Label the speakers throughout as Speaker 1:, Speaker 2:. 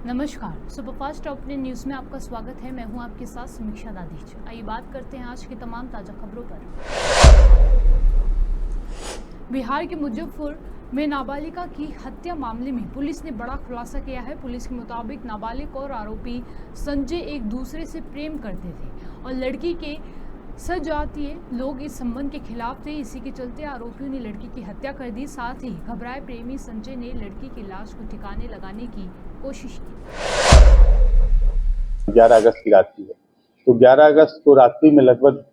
Speaker 1: नमस्कार, superfast top news में आपका स्वागत है। मैं हूं आपके साथ समीक्षा दादीज। आइए बात करते हैं आज की तमाम ताजा खबरों पर। बिहार के मुजफ्फरपुर में नाबालिगा की हत्या मामले में पुलिस ने बड़ा खुलासा किया है। पुलिस के मुताबिक नाबालिग और आरोपी संजय एक दूसरे से प्रेम करते थे और लड़की के सजातीय लोग इस संबंध के खिलाफ थे। इसी के चलते आरोपियों ने लड़की की हत्या कर दी। साथ ही घबराए प्रेमी संजय ने लड़की की लाश को ठिकाने लगाने की कोशिश की।
Speaker 2: 11 अगस्त की रात की है। तो 11 अगस्त को रात्रि में लगभग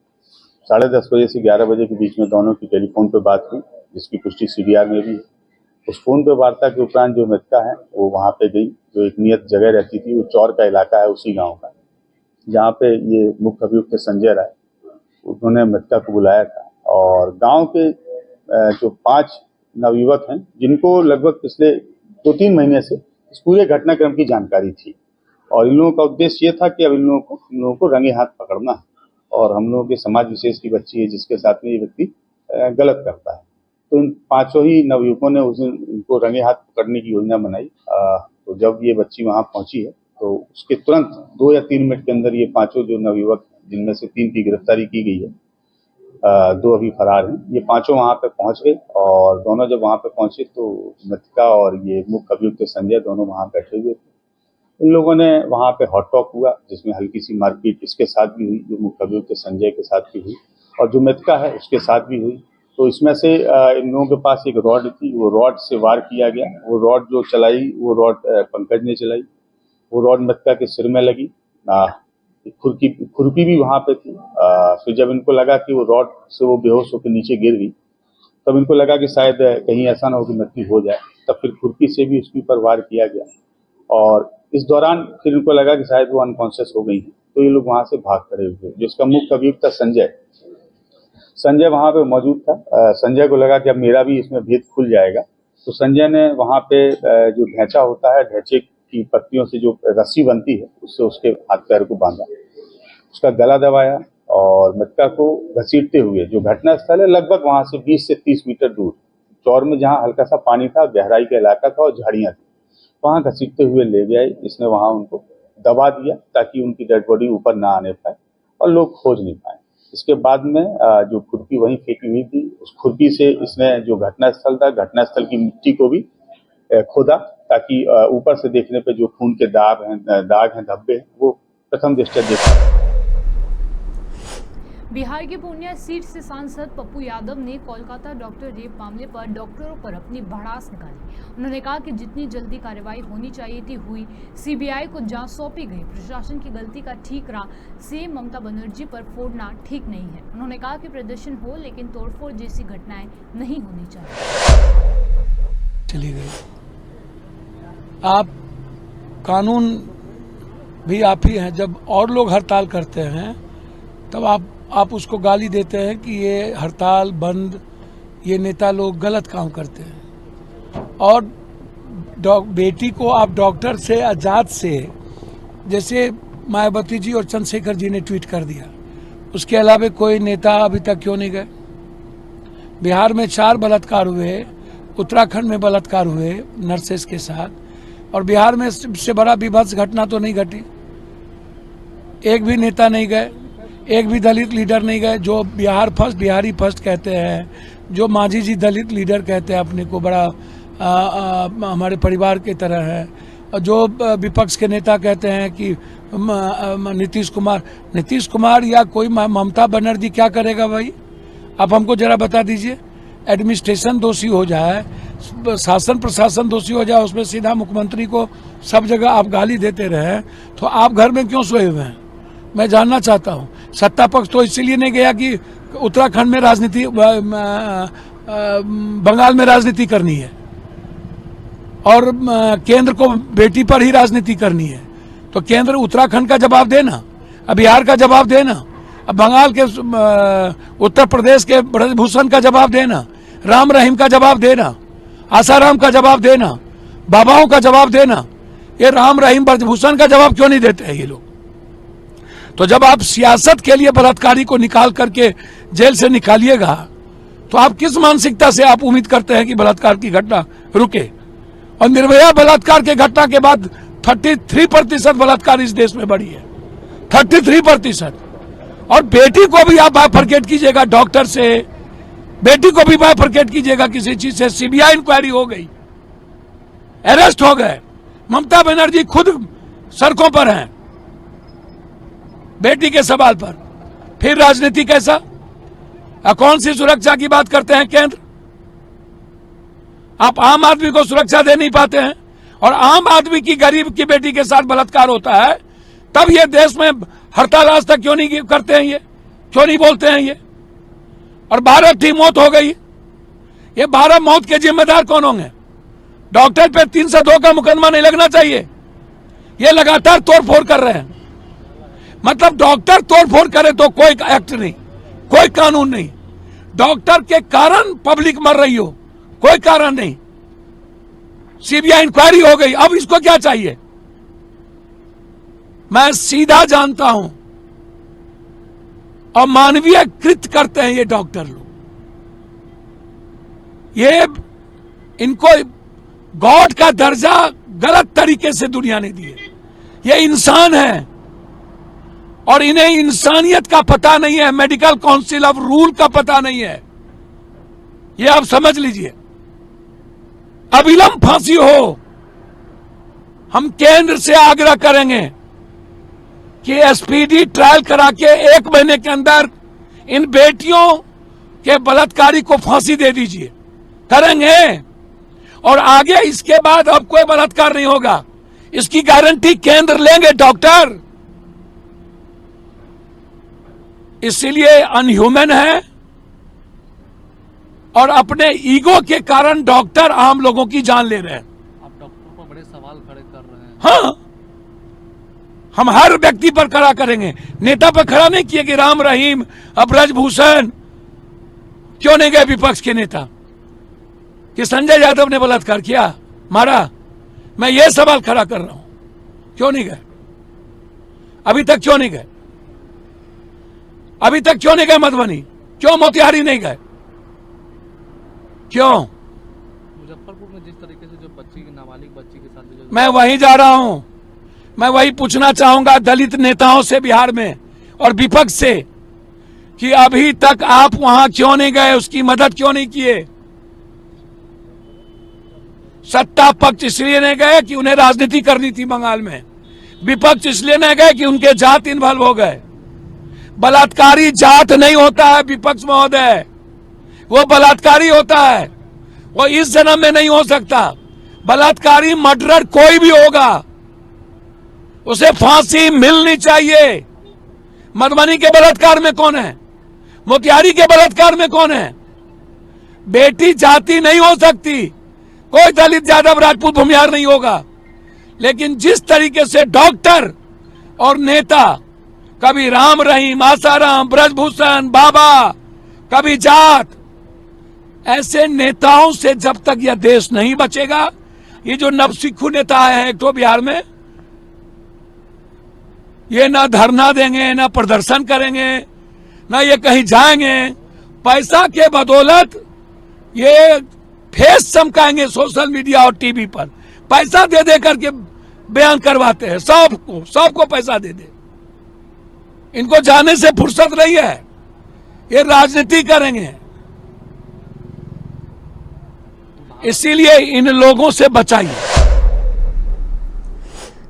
Speaker 2: 10:30 बजे से 11 बजे के बीच में दोनों की टेलीफोन पर बात हुई, जिसकी पुष्टि सीडीआर में भी है। उस फोन पे वार्ता के उपरांत जो मृतका है वो वहां पे गई, जो एक नियत जगह रहती थी, वो चौर का इलाका है उसी गांव का, जहाँ पे ये मुख्य अभियुक्त संजय राय, उन्होंने मृतका को बुलाया था। और गांव के जो 5 नवयुवक हैं, जिनको लगभग पिछले 2-3 महीने से इस पूरे घटनाक्रम की जानकारी थी, और इन लोगों का उद्देश्य ये था कि अब इन लोगों को रंगे हाथ पकड़ना है। और हम लोगों के समाज विशेष की बच्ची है जिसके साथ में ये व्यक्ति गलत करता है। तो इन 5 ही नवयुवकों ने उस दिन इनको रंगे हाथ पकड़ने की योजना बनाई। तो जब ये बच्ची वहां पहुंची है तो उसके तुरंत 2 या 3 मिनट के अंदर ये 5 जो नवयुवक, जिनमें से 3 की गिरफ्तारी की गई है, 2 अभी फरार हैं, ये 5 वहां पे पहुंच गए। और दोनों जब वहां पे पहुंचे तो मृतका और ये मुख्य अभियुक्त संजय दोनों वहां बैठे हुए थे। इन लोगों ने वहां पे हॉट टॉक हुआ, जिसमें हल्की सी मारपीट इसके साथ भी हुई, जो मुख्य अभियुक्त संजय के साथ भी हुई, और जो मृतका है उसके साथ भी हुई। तो इसमें से इन लोगों के पास एक रॉड थी, वो रॉड से वार किया गया। वो रॉड जो चलाई, वो रॉड पंकज ने चलाई। वो रॉड मृतका के सिर में लगी। खुरपी भी वहां पे थी। फिर जब इनको लगा कि वो रॉड से वो बेहोश होकर नीचे गिर गई, तब इनको लगा कि शायद कहीं ऐसा ना हो कि मृत्यु हो जाए, तब फिर खुरपी से भी उसके ऊपर वार किया गया। और इस दौरान फिर इनको लगा कि शायद वो अनकॉन्शियस हो गई है, तो ये लोग वहां से भाग खड़े हुए। जिसका मुख्य अभियुक्त था संजय वहां पे मौजूद था। संजय को लगा कि अब मेरा भी इसमें भेद खुल जाएगा, तो संजय ने वहां पे जो ढैंचा होता है, ढैंचे की पत्तियों से जो रस्सी बनती है, उससे उसके हाथ पैर को बांधा, उसका गला दबाया और मृतका को घसीटते हुए, जो घटना स्थल है लगभग वहां से 20 से 30 मीटर दूर, चौर में जहाँ हल्का सा पानी था, गहराई का इलाका था और झाड़ियां थी, वहां घसीटते हुए ले गए। इसने वहां उनको दबा दिया ताकि उनकी डेड बॉडी ऊपर ना आने पाए और लोग खोज नहीं पाए। इसके बाद में जो खुरपी वहीं फेंकी हुई थी, उस खुरपी से इसने जो घटनास्थल था, घटनास्थल की मिट्टी को भी खोदा, ताकि ऊपर से देखने पे जो खून के दाग हैं, धब्बे हैं, वो प्रथम दृष्टया देख सके।
Speaker 1: बिहार के पूर्णिया सीट से सांसद पप्पू यादव ने कोलकाता डॉक्टर रेप मामले पर डॉक्टरों पर अपनी भड़ास निकाली। उन्होंने कहा कि जितनी जल्दी कार्रवाई होनी चाहिए थी हुई, सीबीआई को जांच सौंपी गई। प्रशासन की गलती का ठीकरा सीएम ममता बनर्जी पर फोड़ना ठीक नहीं है। उन्होंने कहा कि प्रदर्शन हो लेकिन तोड़फोड़ जैसी घटनाएं नहीं होनी चाहिए।
Speaker 3: चली गई। आप कानून भी आप ही हैं। जब और लोग हड़ताल करते हैं तब आप उसको गाली देते हैं कि ये हड़ताल बंद, ये नेता लोग गलत काम करते हैं। और बेटी को आप डॉक्टर से आजाद से, जैसे मायावती जी और चंद्रशेखर जी ने ट्वीट कर दिया, उसके अलावा कोई नेता अभी तक क्यों नहीं गए? बिहार में 4 बलात्कार हुए, उत्तराखंड में बलात्कार हुए नर्सेस के साथ, और बिहार में सबसे बड़ा विभत्स घटना तो नहीं घटी। एक भी नेता नहीं गए, एक भी दलित लीडर नहीं गए। जो बिहारी फर्स्ट कहते हैं, जो मांझी जी दलित लीडर कहते हैं अपने को, बड़ा हमारे परिवार की तरह है, और जो विपक्ष के नेता कहते हैं कि नीतीश कुमार या कोई ममता बनर्जी क्या करेगा भाई? आप हमको जरा बता दीजिए। एडमिनिस्ट्रेशन दोषी हो जाए, शासन प्रशासन दोषी हो जाए, उसमें सीधा मुख्यमंत्री को सब जगह आप गाली देते रहे, तो आप घर में क्यों सोए हुए हैं? मैं जानना चाहता हूं। सत्ता पक्ष तो इसलिए नहीं गया कि उत्तराखंड में राजनीति, बंगाल में राजनीति करनी है, और केंद्र को बेटी पर ही राजनीति करनी है, तो केंद्र उत्तराखंड का जवाब देना, अब बिहार का जवाब देना, अब बंगाल के, उत्तर प्रदेश के ब्रजभूषण का जवाब देना, राम रहीम का जवाब देना, आसाराम का जवाब देना, बाबाओं का जवाब देना। ये राम रहीम ब्रजभूषण का जवाब क्यों नहीं देते हैं ये लोग? तो जब आप सियासत के लिए बलात्कारी को निकाल करके जेल से निकालिएगा, तो आप किस मानसिकता से आप उम्मीद करते हैं कि बलात्कार की घटना रुके? और निर्भया बलात्कार के घटना के बाद 33% बलात्कार इस देश में बढ़ी है, 33%। और बेटी को भी आप बाइफरकेट कीजिएगा डॉक्टर से, बेटी को भी बाइफरकेट कीजिएगा किसी चीज से। सीबीआई इंक्वायरी हो गई, अरेस्ट हो गए, ममता बनर्जी खुद सड़कों पर हैं बेटी के सवाल पर। फिर राजनीति कैसा? कौन सी सुरक्षा की बात करते हैं केंद्र? आप आम आदमी को सुरक्षा दे नहीं पाते हैं, और आम आदमी की, गरीब की बेटी के साथ बलात्कार होता है, तब ये देश में हड़ताल आज तक क्यों नहीं करते हैं, ये क्यों नहीं बोलते हैं ये? और 12 की मौत हो गई, ये 12 मौत के जिम्मेदार कौन होंगे? डॉक्टर पे 302 का मुकदमा नहीं लगना चाहिए, ये लगातार तोड़फोड़ कर रहे हैं। मतलब डॉक्टर तोड़फोड़ करे तो कोई एक्ट नहीं, कोई कानून नहीं, डॉक्टर के कारण पब्लिक मर रही हो, कोई कारण नहीं। सीबीआई इंक्वायरी हो गई, अब इसको क्या चाहिए? मैं सीधा जानता हूं, और मानवीय कृत करते हैं ये डॉक्टर लोग। ये इनको गॉड का दर्जा गलत तरीके से दुनिया ने दिए। ये इंसान है और इन्हें इंसानियत का पता नहीं है, मेडिकल काउंसिल ऑफ रूल का पता नहीं है, ये आप समझ लीजिए। अविलंब फांसी हो। हम केंद्र से आग्रह करेंगे कि एसपीडी ट्रायल करा के 1 महीने के अंदर इन बेटियों के बलात्कारी को फांसी दे दीजिए। करेंगे, और आगे इसके बाद अब कोई बलात्कार नहीं होगा, इसकी गारंटी केंद्र लेंगे डॉक्टर। इसीलिए अनह्यूमन है, और अपने ईगो के कारण डॉक्टर आम लोगों की जान ले रहे हैं।
Speaker 4: आप डॉक्टर पर बड़े सवाल खड़े कर रहे हैं।
Speaker 3: हाँ, हम हर व्यक्ति पर खड़ा करेंगे, नेता पर खड़ा नहीं किए कि राम रहीम, ब्रजभूषण क्यों नहीं गए विपक्ष के नेता, कि संजय यादव ने बलात्कार किया, मारा? मैं ये सवाल खड़ा कर रहा हूं, क्यों नहीं गए? अभी तक क्यों नहीं गए? अभी तक क्यों नहीं गए मधुबनी? क्यों मोतिहारी नहीं गए? क्यों?
Speaker 4: मुजफ्फरपुर में जिस तरीके से जो बच्ची, नाबालिग बच्ची के साथ जो
Speaker 3: मैं वहीं जा रहा हूं, मैं वही पूछना चाहूंगा दलित नेताओं से बिहार में और विपक्ष से कि अभी तक आप वहां क्यों नहीं गए, उसकी मदद क्यों नहीं किए? सत्ता पक्ष इसलिए नहीं गए कि उन्हें राजनीति करनी थी बंगाल में, विपक्ष इसलिए नहीं गए कि उनके जात इन्वॉल्व हो गए। बलात्कारी जात नहीं होता है विपक्ष महोदय, वो बलात्कारी होता है, वो इस जन्म में नहीं हो सकता। बलात्कारी मर्डरर कोई भी होगा, उसे फांसी मिलनी चाहिए। मधुबनी के बलात्कार में कौन है? मोतिहारी के बलात्कार में कौन है? बेटी जाति नहीं हो सकती, कोई दलित यादव राजपूत भूमिहार नहीं होगा, लेकिन जिस तरीके से डॉक्टर और नेता, कभी राम रहीम, आसाराम, ब्रजभूषण, बाबा, कभी जात, ऐसे नेताओं से जब तक यह देश नहीं बचेगा, ये जो नवसिखु नेता है एक तो बिहार में, ये ना धरना देंगे, ना प्रदर्शन करेंगे, ना ये कहीं जाएंगे। पैसा के बदौलत ये फेस चमकाएंगे सोशल मीडिया और टीवी पर, पैसा दे दे करके बयान करवाते हैं, सबको पैसा दे दे। इनको जाने से फुर्सत नहीं है, ये राजनीति करेंगे। इसीलिए इन लोगों से बचाइए।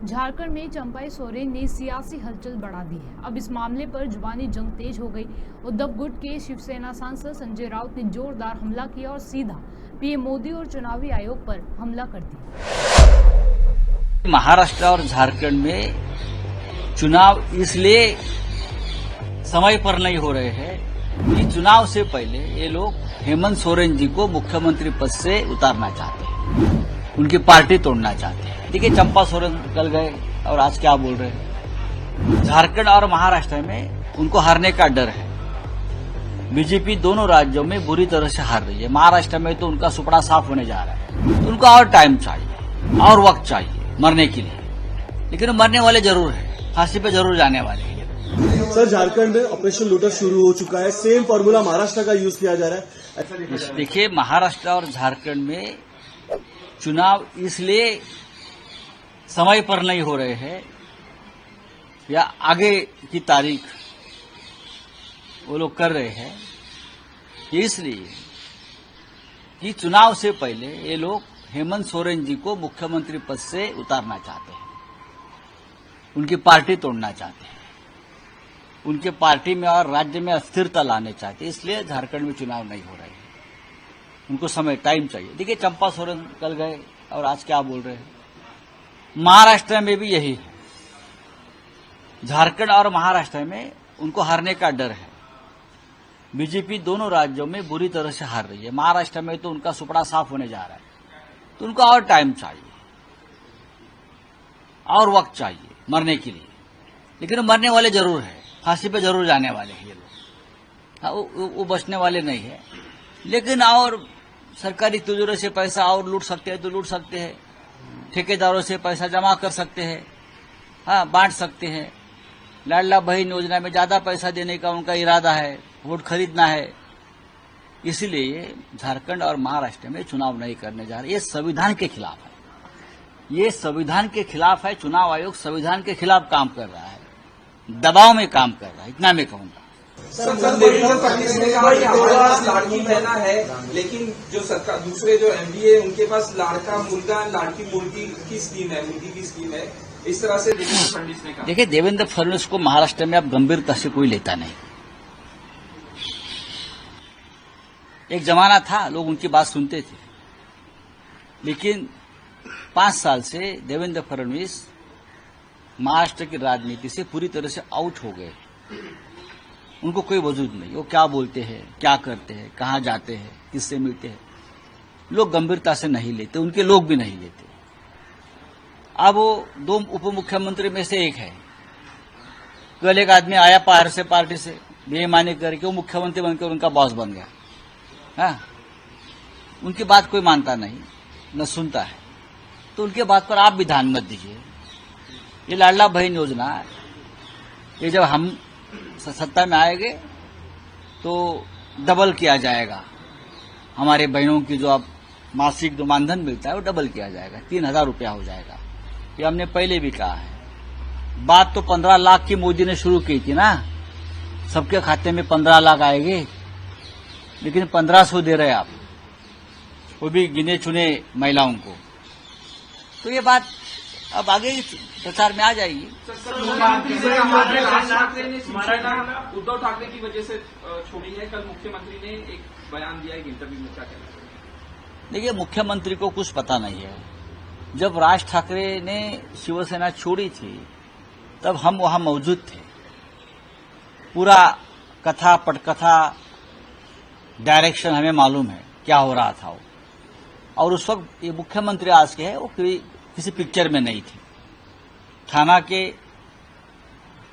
Speaker 1: झारखंड में चंपाई सोरेन ने सियासी हलचल बढ़ा दी है। अब इस मामले पर जुबानी जंग तेज हो गई। उद्धव गुट के शिवसेना सांसद संजय राउत ने जोरदार हमला किया और सीधा पीएम मोदी और चुनावी आयोग पर हमला कर दिया।
Speaker 5: महाराष्ट्र और झारखंड में चुनाव इसलिए समय पर नहीं हो रहे हैं कि चुनाव से पहले ये लोग हेमंत सोरेन जी को मुख्यमंत्री पद से उतारना चाहते हैं, उनकी पार्टी तोड़ना चाहते हैं। देखिए, चंपा सोरेन कल गए और आज क्या बोल रहे हैं। झारखंड और महाराष्ट्र में उनको हारने का डर है। बीजेपी दोनों राज्यों में बुरी तरह से हार रही है। महाराष्ट्र में तो उनका सुपड़ा साफ होने जा रहा है, तो उनको और टाइम चाहिए और वक्त चाहिए मरने के लिए, लेकिन मरने वाले जरूर है, फांसी पे जरूर जाने वाले हैं।
Speaker 6: सर, झारखंड में ऑपरेशन लोटस शुरू हो चुका है, सेम फॉर्मूला महाराष्ट्र का यूज किया जा रहा है।
Speaker 5: देखिए, महाराष्ट्र और झारखंड में चुनाव इसलिए समय पर नहीं हो रहे हैं या आगे की तारीख वो लोग कर रहे हैं, इसलिए कि चुनाव से पहले ये लोग हेमंत सोरेन जी को मुख्यमंत्री पद से उतारना चाहते हैं, उनकी पार्टी तोड़ना चाहते हैं, उनके पार्टी में और राज्य में अस्थिरता लाने चाहते हैं, इसलिए झारखंड में चुनाव नहीं हो रहे हैं। उनको समय टाइम चाहिए। देखिए चंपा सोरेन कल गए और आज क्या बोल रहे हैं। महाराष्ट्र में भी यही है, झारखंड और महाराष्ट्र में उनको हारने का डर है। बीजेपी दोनों राज्यों में बुरी तरह से हार रही है। महाराष्ट्र में तो उनका सुपड़ा साफ होने जा रहा है, तो उनको और टाइम चाहिए और वक्त चाहिए मरने के लिए, लेकिन मरने वाले जरूर है, फांसी पे जरूर जाने वाले हैं ये लोग। हाँ, वो बचने वाले नहीं है, लेकिन और सरकारी तिजोरी से पैसा और लूट सकते हैं तो लूट सकते हैं, ठेकेदारों से पैसा जमा कर सकते हैं, हाँ बांट सकते हैं। लाडला बहन योजना में ज्यादा पैसा देने का उनका इरादा है, वोट खरीदना है, इसलिए झारखंड और महाराष्ट्र में चुनाव नहीं करने जा रहे। ये संविधान के खिलाफ है, ये संविधान के खिलाफ है। चुनाव आयोग संविधान के खिलाफ काम कर रहा है, दबाव में काम कर रहा है, इतना मैं कहूंगा।
Speaker 7: लाड़की बहना है, लेकिन जो सरकार दूसरे जो एमपी उनके पास लाड़का मुर्गा लाड़की मुर्गी की स्कीम है, मुर्गी की स्कीम है। इस तरह से देवेंद्र फडणवीस ने कहा। देखिए देवेंद्र फडणवीस को महाराष्ट्र में अब गंभीरता से कोई लेता नहीं। एक जमाना था लोग उनकी बात सुनते थे, लेकिन 5 साल से देवेंद्र फडणवीस महाराष्ट्र की राजनीति से पूरी तरह से आउट हो गए। उनको कोई वजूद नहीं, वो क्या बोलते हैं, क्या करते हैं, कहाँ जाते हैं, किससे मिलते हैं, लोग गंभीरता से नहीं लेते, उनके लोग भी नहीं लेते। अब वो 2 उप मुख्यमंत्री में से एक है। कल एक आदमी आया बाहर से पार्टी से बेईमानी करके वो मुख्यमंत्री बनकर उनका बॉस बन गया। हाँ, उनकी बात कोई मानता नहीं, न सुनता है, तो उनके बात पर आप भी ध्यान मत दीजिए। ये लाडला बहन योजना, ये जब हम सत्ता में आएंगे तो डबल किया जाएगा। हमारे बहनों की जो अब मासिक जो मानधन मिलता है वो डबल किया जाएगा, 3000 रुपया हो जाएगा। ये हमने पहले भी कहा है। बात तो 15 लाख की मोदी ने शुरू की थी ना, सबके खाते में 15 लाख आएंगे, लेकिन 1500 दे रहे आप, वो भी गिने चुने महिलाओं को। तो ये बात अब आगे प्रचार में आ जाएगी।
Speaker 8: उद्धव ठाकरे की वजह से छोड़ी है, कल मुख्यमंत्री ने एक बयान दिया एक इंटरव्यू में, क्या कहना चाहिए?
Speaker 5: देखिए मुख्यमंत्री को कुछ पता नहीं है। जब राज ठाकरे ने शिवसेना छोड़ी थी तब हम वहां मौजूद थे, पूरा कथा पटकथा डायरेक्शन हमें मालूम है क्या हो रहा था वो। और उस वक्त ये मुख्यमंत्री आज के है, वो किसी पिक्चर में नहीं थे। थाना के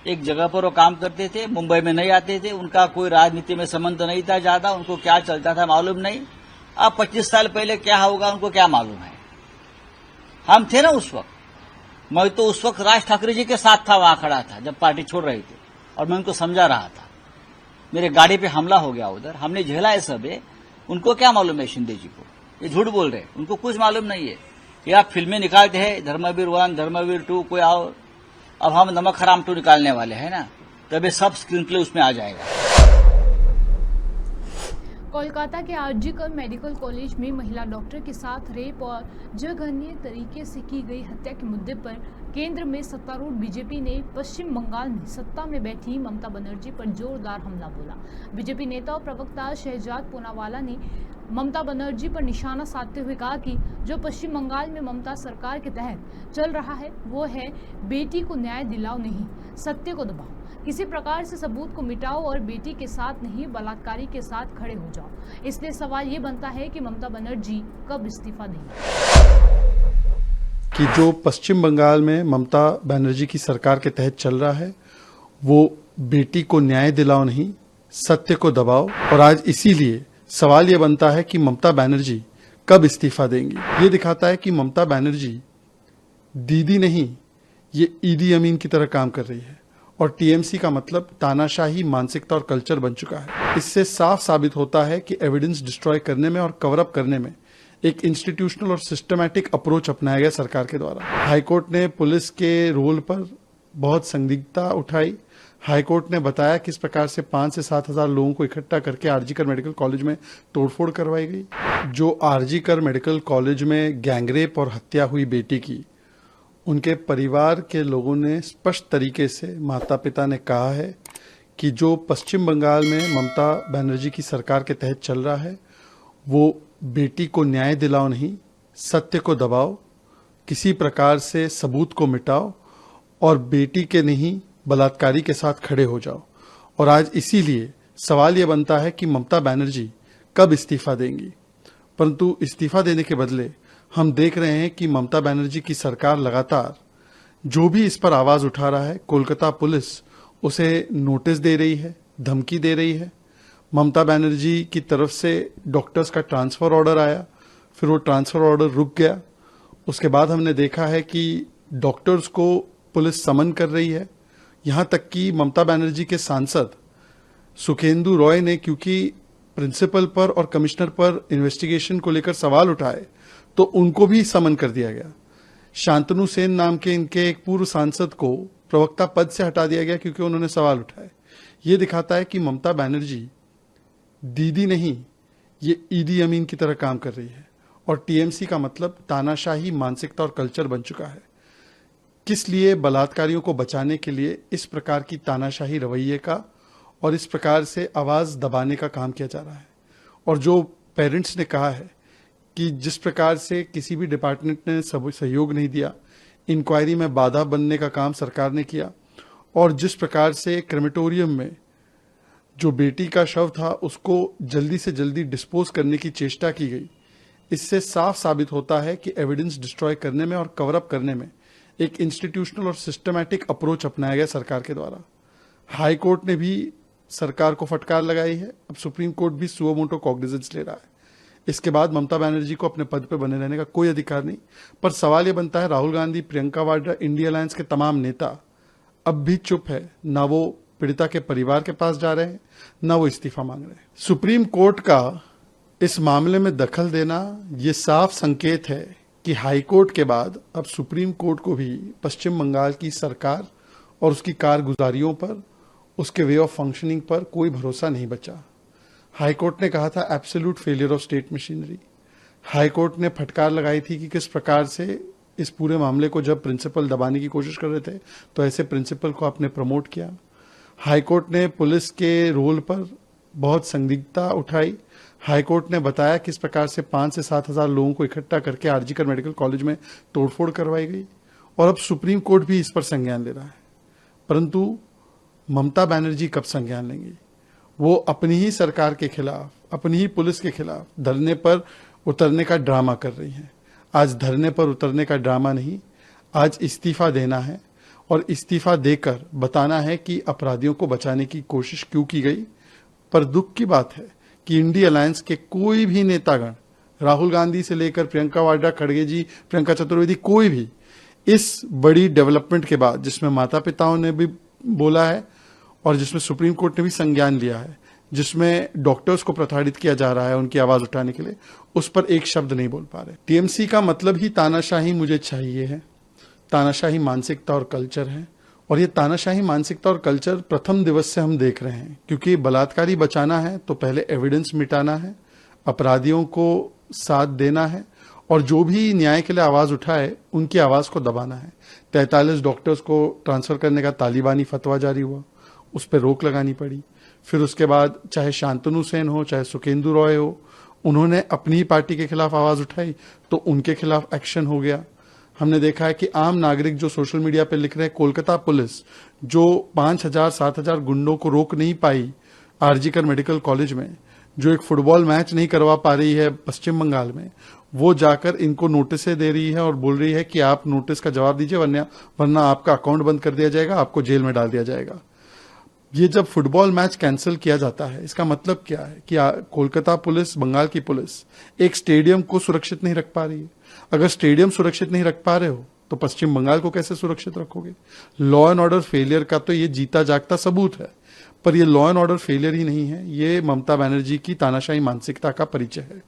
Speaker 5: एक जगह पर वो काम करते थे, मुंबई में नहीं आते थे, उनका कोई राजनीति में संबंध नहीं था ज्यादा, उनको क्या चलता था मालूम नहीं। अब 25 साल पहले क्या होगा उनको क्या मालूम है। हम थे ना उस वक्त, मैं तो उस वक्त राज ठाकरे जी के साथ था, वहां खड़ा था जब पार्टी छोड़ रहे थे, और मैं उनको समझा रहा था। मेरे गाड़ी पे हमला हो गया उधर, हमने झेला है सब। उनको क्या मालूम है शिंदे जी को, ये झूठ बोल रहे, उनको कुछ मालूम नहीं है। ये आप फिल्में निकालते हैं, धर्मवीर 1, धर्मवीर 2, कोई और। अब हम नमक हराम 2 निकालने वाले हैं ना, तब ये सब स्क्रीन प्ले उसमें आ जाएगा।
Speaker 1: कोलकाता के आरजीकर मेडिकल कॉलेज में महिला डॉक्टर के साथ रेप और जघन्य तरीके से की गई हत्या के मुद्दे पर केंद्र में सत्तारूढ़ बीजेपी ने पश्चिम बंगाल में सत्ता में बैठी ममता बनर्जी पर जोरदार हमला बोला। बीजेपी नेता और प्रवक्ता शहजाद पूनावाला ने ममता बनर्जी पर निशाना साधते हुए कहा कि जो पश्चिम बंगाल में ममता सरकार के तहत चल रहा है वो है बेटी को न्याय दिलाओ नहीं, सत्य को दबाओ, किसी प्रकार से सबूत को मिटाओ और बेटी के साथ नहीं बलात्कारी के साथ खड़े हो जाओ। इसलिए सवाल ये बनता है कि ममता बनर्जी कब इस्तीफा देंगी।
Speaker 9: कि जो पश्चिम बंगाल में ममता बनर्जी की सरकार के तहत चल रहा है वो बेटी को न्याय दिलाओ नहीं, सत्य को दबाओ। और आज इसीलिए सवाल ये बनता है कि ममता बनर्जी कब इस्तीफा देंगी। ये दिखाता है कि ममता बनर्जी दीदी नहीं, ये ईदी अमीन की तरह काम कर रही है। और टीएमसी का मतलब तानाशाही मानसिकता और कल्चर बन चुका है। इससे साफ साबित होता है कि एविडेंस डिस्ट्रॉय करने में और कवर अप करने में एक इंस्टीट्यूशनल और सिस्टमैटिक अप्रोच अपनाया गया सरकार के द्वारा। हाईकोर्ट ने पुलिस के रोल पर बहुत संदिग्धता उठाई। हाईकोर्ट ने बताया किस प्रकार से 5 से 7 हजार लोगों को इकट्ठा करके आरजीकर मेडिकल कॉलेज में तोड़फोड़ करवाई गई। जो आरजीकर मेडिकल कॉलेज में गैंगरेप और हत्या हुई बेटी की, उनके परिवार के लोगों ने स्पष्ट तरीके से, माता पिता ने कहा है कि जो पश्चिम बंगाल में ममता बनर्जी की सरकार के तहत चल रहा है, वो बेटी को न्याय दिलाओ नहीं, सत्य को दबाओ, किसी प्रकार से सबूत को मिटाओ और बेटी के नहीं बलात्कारी के साथ खड़े हो जाओ। और आज इसीलिए सवाल यह बनता है कि ममता बनर्जी कब इस्तीफा देंगी। परंतु इस्तीफा देने के बदले हम देख रहे हैं कि ममता बनर्जी की सरकार लगातार जो भी इस पर आवाज उठा रहा है, कोलकाता पुलिस उसे नोटिस दे रही है, धमकी दे रही है। ममता बनर्जी की तरफ से डॉक्टर्स का ट्रांसफर ऑर्डर आया, फिर वो ट्रांसफर ऑर्डर रुक गया। उसके बाद हमने देखा है कि डॉक्टर्स को पुलिस समन कर रही है। यहां तक कि ममता बनर्जी के सांसद सुखेंदु रॉय ने, क्योंकि प्रिंसिपल पर और कमिश्नर पर इन्वेस्टिगेशन को लेकर सवाल उठाए, तो उनको भी समन कर दिया गया। शांतनु सेन नाम के इनके एक पूर्व सांसद को प्रवक्ता पद से हटा दिया गया क्योंकि उन्होंने सवाल उठाए। ये दिखाता है कि ममता बनर्जी दीदी नहीं, ये ईदी अमीन की तरह काम कर रही है। और टीएमसी का मतलब तानाशाही मानसिकता और कल्चर बन चुका है। किस लिए? बलात्कारियों को बचाने के लिए इस प्रकार की तानाशाही रवैये का और इस प्रकार से आवाज दबाने का काम किया जा रहा है। और जो पेरेंट्स ने कहा है कि जिस प्रकार से किसी भी डिपार्टमेंट ने सहयोग नहीं दिया, इंक्वायरी में बाधा बनने का काम सरकार ने किया, और जिस प्रकार से क्रेमेटोरियम में जो बेटी का शव था उसको जल्दी से जल्दी डिस्पोज करने की चेष्टा की गई, इससे साफ साबित होता है कि एविडेंस डिस्ट्रॉय करने में और कवर अप करने में एक इंस्टीट्यूशनल और सिस्टमैटिक अप्रोच अपनाया गया सरकार के द्वारा। हाई कोर्ट ने भी सरकार को फटकार लगाई है। अब सुप्रीम कोर्ट भी सुओ मोटो कॉग्निजेंस ले रहा है। इसके बाद ममता बनर्जी को अपने पद पर बने रहने का कोई अधिकार नहीं। पर सवाल यह बनता है, राहुल गांधी, प्रियंका वाड्रा, इंडिया अलायंस के तमाम नेता अब भी चुप है। ना वो पीड़िता के परिवार के पास जा रहे हैं, ना वो इस्तीफा मांग रहे हैं। सुप्रीम कोर्ट का इस मामले में दखल देना ये साफ संकेत है कि हाईकोर्ट के बाद अब सुप्रीम कोर्ट को भी पश्चिम बंगाल की सरकार और उसकी कारगुजारियों पर, उसके वे ऑफ फंक्शनिंग पर कोई भरोसा नहीं बचा। हाईकोर्ट ने कहा था absolute failure of state machinery. High court ने फटकार लगाई थी कि किस प्रकार से इस पूरे मामले को जब प्रिंसिपल दबाने की कोशिश कर रहे थे तो ऐसे प्रिंसिपल को आपने प्रमोट किया। हाईकोर्ट ने पुलिस के रोल पर बहुत संदिग्धता उठाई। हाईकोर्ट ने बताया किस प्रकार से 5 से 7 हजार लोगों को इकट्ठा करके आरजीकर मेडिकल कॉलेज में तोड़फोड़ करवाई गई। और अब सुप्रीम कोर्ट भी इस पर संज्ञान ले रहा है। परंतु ममता बनर्जी कब संज्ञान लेंगी? वो अपनी ही सरकार के खिलाफ, अपनी ही पुलिस के खिलाफ धरने पर उतरने का ड्रामा कर रही हैं। आज धरने पर उतरने का ड्रामा नहीं, आज इस्तीफा देना है और इस्तीफा देकर बताना है कि अपराधियों को बचाने की कोशिश क्यों की गई। पर दुख की बात है कि इंडिया अलायंस के कोई भी नेतागण, राहुल गांधी से लेकर प्रियंका वाड्रा, खड़गे जी, प्रियंका चतुर्वेदी, कोई भी इस बड़ी डेवलपमेंट के बाद, जिसमें माता पिताओं ने भी बोला है और जिसमें सुप्रीम कोर्ट ने भी संज्ञान लिया है, जिसमें डॉक्टर्स को प्रताड़ित किया जा रहा है उनकी आवाज उठाने के लिए, उस पर एक शब्द नहीं बोल पा रहे। टीएमसी का मतलब ही तानाशाही मुझे चाहिए है, तानाशाही मानसिकता और कल्चर है। और ये तानाशाही मानसिकता और कल्चर प्रथम दिवस से हम देख रहे हैं, क्योंकि बलात्कारी बचाना है तो पहले एविडेंस मिटाना है, अपराधियों को साथ देना है और जो भी न्याय के लिए आवाज उठाए उनकी आवाज को दबाना है। 43 डॉक्टर्स को ट्रांसफर करने का तालिबानी फतवा जारी हुआ, उस पर रोक लगानी पड़ी। फिर उसके बाद चाहे शांतनु सेन हो, चाहे सुखेंदु रॉय हो, उन्होंने अपनी ही पार्टी के खिलाफ आवाज उठाई तो उनके खिलाफ एक्शन हो गया। हमने देखा है कि आम नागरिक जो सोशल मीडिया पे लिख रहे हैं, कोलकाता पुलिस जो 5,000-7,000 गुंडों को रोक नहीं पाई आरजीकर मेडिकल कॉलेज में, जो एक फुटबॉल मैच नहीं करवा पा रही है पश्चिम बंगाल में, वो जाकर इनको नोटिसें दे रही है और बोल रही है कि आप नोटिस का जवाब दीजिए वरना आपका अकाउंट बंद कर दिया जाएगा, आपको जेल में डाल दिया जाएगा। ये जब फुटबॉल मैच कैंसिल किया जाता है, इसका मतलब क्या है कि कोलकाता पुलिस, बंगाल की पुलिस एक स्टेडियम को सुरक्षित नहीं रख पा रही है। अगर स्टेडियम सुरक्षित नहीं रख पा रहे हो तो पश्चिम बंगाल को कैसे सुरक्षित रखोगे? लॉ एंड ऑर्डर फेलियर का तो ये जीता जागता सबूत है। पर ये लॉ एंड ऑर्डर फेलियर ही नहीं है, ये ममता बनर्जी की तानाशाही मानसिकता का परिचय है।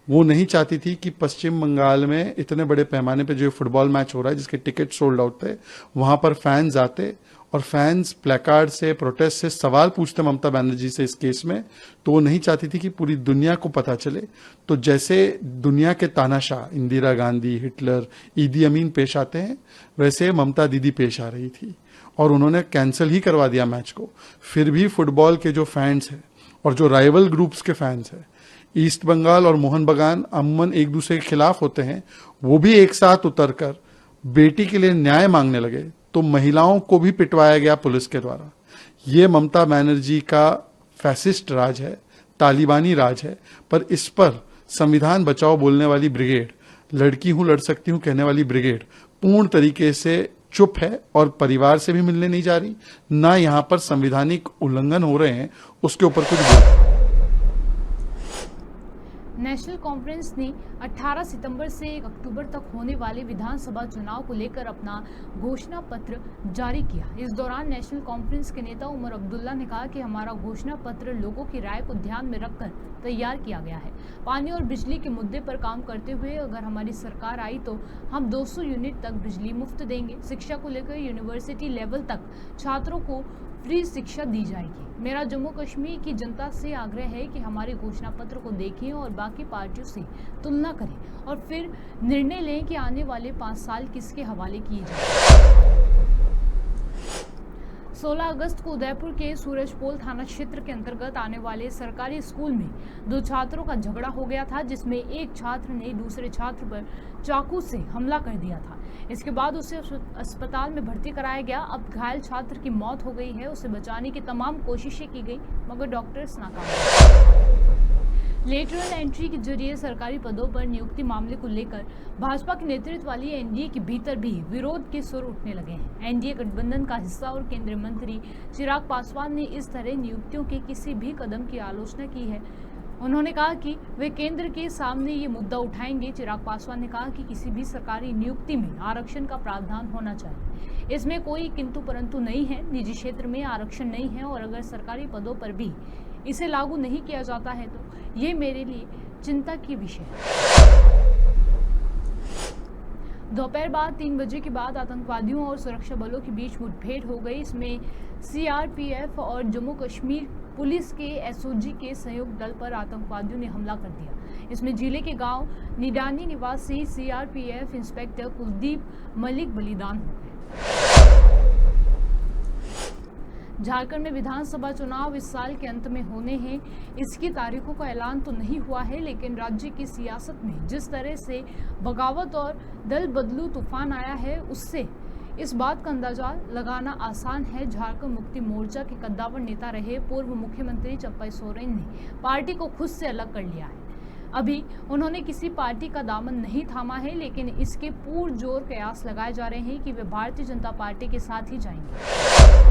Speaker 9: वो नहीं चाहती थी कि पश्चिम बंगाल में इतने बड़े पैमाने पे जो फुटबॉल मैच हो रहा है जिसके टिकट सोल्ड आउट थे, वहां पर फैंस आते और फैंस प्लेकार्ड से, प्रोटेस्ट से सवाल पूछते ममता बनर्जी से इस केस में। तो वो नहीं चाहती थी कि पूरी दुनिया को पता चले। तो जैसे दुनिया के तानाशाह इंदिरा गांधी, हिटलर, ईदी अमीन पेश आते हैं, वैसे ममता दीदी पेश आ रही थी और उन्होंने कैंसिल ही करवा दिया मैच को। फिर भी फुटबॉल के जो फैंस हैं और जो राइवल ग्रुप्स के फैंस हैं, ईस्ट बंगाल और मोहन बगान अमूमन एक दूसरे के खिलाफ होते हैं, वो भी एक साथ उतरकर बेटी के लिए न्याय मांगने लगे। तो महिलाओं को भी पिटवाया गया पुलिस के द्वारा। ये ममता बनर्जी का फैसिस्ट राज है, तालिबानी राज है। पर इस पर संविधान बचाओ बोलने वाली ब्रिगेड, लड़की हूं लड़ सकती हूं कहने वाली ब्रिगेड पूर्ण तरीके से चुप है और परिवार से भी मिलने नहीं जा रही, ना यहां पर संवैधानिक उल्लंघन हो रहे हैं उसके ऊपर कुछ बोल।
Speaker 1: नेशनल कॉन्फ्रेंस ने 18 सितंबर से 1 अक्टूबर तक होने वाले विधानसभा चुनाव को लेकर अपना घोषणा पत्र जारी किया। इस दौरान नेशनल कॉन्फ्रेंस के नेता उमर अब्दुल्ला ने कहा कि हमारा घोषणा पत्र लोगों की राय को ध्यान में रखकर तैयार किया गया है। पानी और बिजली के मुद्दे पर काम करते हुए अगर हमारी सरकार आई तो हम 200 यूनिट तक बिजली मुफ्त देंगे। शिक्षा को लेकर यूनिवर्सिटी लेवल तक छात्रों को फ्री शिक्षा दी जाएगी। मेरा जम्मू कश्मीर की जनता से आग्रह है कि हमारे घोषणा पत्र को देखें और बाकी पार्टियों से तुलना करें और फिर निर्णय लें कि आने वाले 5 साल किसके हवाले किए जाएं। 16 अगस्त को उदयपुर के सूरजपोल थाना क्षेत्र के अंतर्गत आने वाले सरकारी स्कूल में 2 छात्रों का झगड़ा हो गया था, जिसमें एक छात्र ने दूसरे छात्र पर चाकू से हमला कर दिया था। इसके बाद उसे अस्पताल में भर्ती कराया गया। अब घायल छात्र की मौत हो गई है। उसे बचाने की तमाम कोशिशें की गई मगर डॉक्टर्स नाकाम। लेटरल एंट्री के जरिए सरकारी पदों पर नियुक्ति मामले को लेकर भाजपा के नेतृत्व वाली एनडीए के भीतर भी विरोध के सुर उठने लगे हैं। एनडीए गठबंधन का हिस्सा और केंद्रीय मंत्री चिराग पासवान ने इस तरह नियुक्तियों के किसी भी कदम की आलोचना की है। उन्होंने कहा कि वे केंद्र के सामने ये मुद्दा उठाएंगे। चिराग पासवान ने कहा कि किसी भी सरकारी नियुक्ति में आरक्षण का प्रावधान होना चाहिए। इसमें कोई किंतु परंतु नहीं है। निजी क्षेत्र में आरक्षण नहीं है और अगर सरकारी पदों पर भी इसे लागू नहीं किया जाता है तो ये मेरे लिए चिंता की विषय है। दोपहर बाद 3 बजे के बाद आतंकवादियों और सुरक्षा बलों के बीच मुठभेड़ हो गई। इसमें सीआरपीएफ और जम्मू कश्मीर पुलिस के एसओजी के संयुक्त दल पर आतंकवादियों ने हमला कर दिया। इसमें जिले के गांव निडानी निवासी सीआरपीएफ इंस्पेक्टर कुलदीप मलिक बलिदान हो गए। झारखंड में विधानसभा चुनाव इस साल के अंत में होने हैं। इसकी तारीखों का ऐलान तो नहीं हुआ है, लेकिन राज्य की सियासत में जिस तरह से बगावत और दल बदलू तूफान आया है उससे इस बात का अंदाजा लगाना आसान है। झारखंड मुक्ति मोर्चा के कद्दावर नेता रहे पूर्व मुख्यमंत्री चंपई सोरेन ने पार्टी को खुद से अलग कर लिया है। अभी उन्होंने किसी पार्टी का दामन नहीं थामा है, लेकिन इसके पुरजोर कयास लगाए जा रहे हैं कि वे भारतीय जनता पार्टी के साथ ही जाएंगे।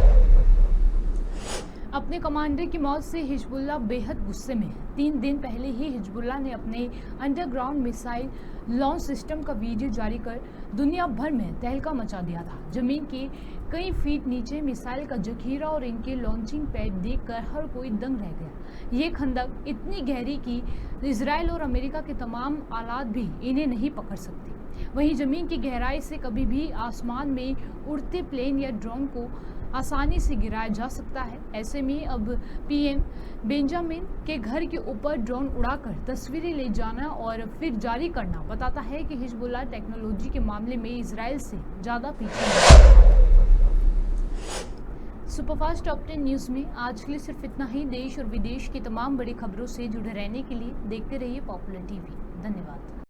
Speaker 1: अपने कमांडर की मौत से हिजबुल्लाह बेहद गुस्से में है। 3 दिन पहले ही हिजबुल्लाह ने अपने अंडरग्राउंड मिसाइल लॉन्च सिस्टम का वीडियो जारी कर दुनिया भर में तहलका मचा दिया था। जमीन के कई फीट नीचे मिसाइल का जखीरा और इनके लॉन्चिंग पैड देखकर हर कोई दंग रह गया। ये खंदक इतनी गहरी कि इजराइल और अमेरिका के तमाम आलात भी इन्हें नहीं पकड़ सकती। वहीं जमीन की गहराई से कभी भी आसमान में उड़ते प्लेन या ड्रोन को आसानी से गिराया जा सकता है। ऐसे में अब पीएम बेंजामिन के घर के ऊपर ड्रोन उड़ाकर तस्वीरें ले जाना और फिर जारी करना बताता है कि हिजबुल्लाह टेक्नोलॉजी के मामले में इजराइल से ज़्यादा पीछे है। सुपरफास्ट टॉप 10 न्यूज़ में आज के लिए सिर्फ इतना ही। देश और विदेश की तमाम बड़ी खबरों से जुड़े रहने के लिए देखते रहिए पॉपुलर टीवी। धन्यवाद।